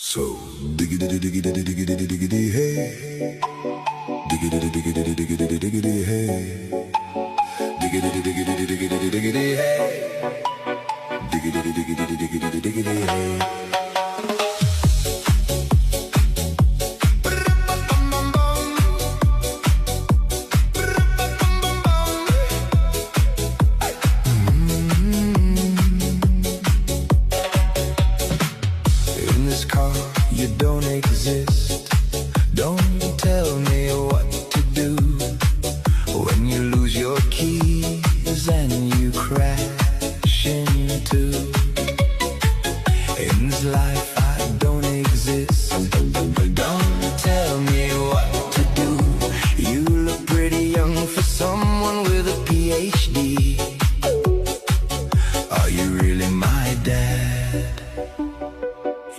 So diggity diggity diggity diggity hey, diggity diggity diggity diggity hey, diggity diggity diggity diggity hey, diggity diggity diggity diggity hey. You don't exist. Don't tell me what